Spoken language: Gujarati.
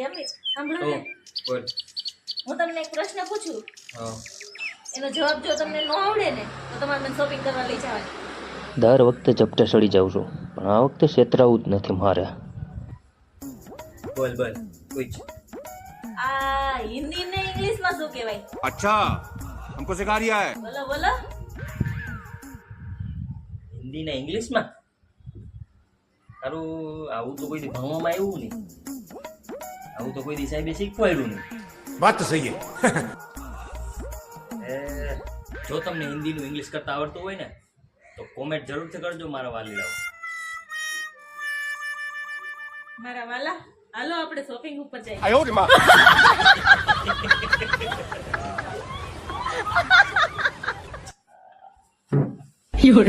અમિત સાંભળો ને, બોલ. હું તમને એક પ્રશ્ન પૂછું, હા. એનો જવાબ જો તમને ન આવડે ને તો તમારે મને શોપિંગ કરવા લઈ જવાની. દર વખતે ચપટે સડી જાઉં છું પણ આ વખતે છેતરાવું જ નથી મારે. બોલ પૂછ. આ હિન્દી ને ઇંગ્લિશ માં શું કહેવાય? अच्छा हमको सिखा रिया है બોલો બોલો. હિન્દી ને ઇંગ્લિશમાં તારું આવું તો કોઈ દી ભણવામાં આવ્યું નહીં, આવું તો કોઈ દી સાહેબે શીખવાડ્યું નહીં. बात तो सही है એ જો તમને હિન્દીનું ઇંગ્લિશ કરતા આવડતું હોય ને તો કોમેન્ટ જરૂરથી કરજો મારા વાલીડાઓ. મારા વાલા, હાલો આપણે શોપિંગ ઉપર જઈએ. आयो रे माँ You're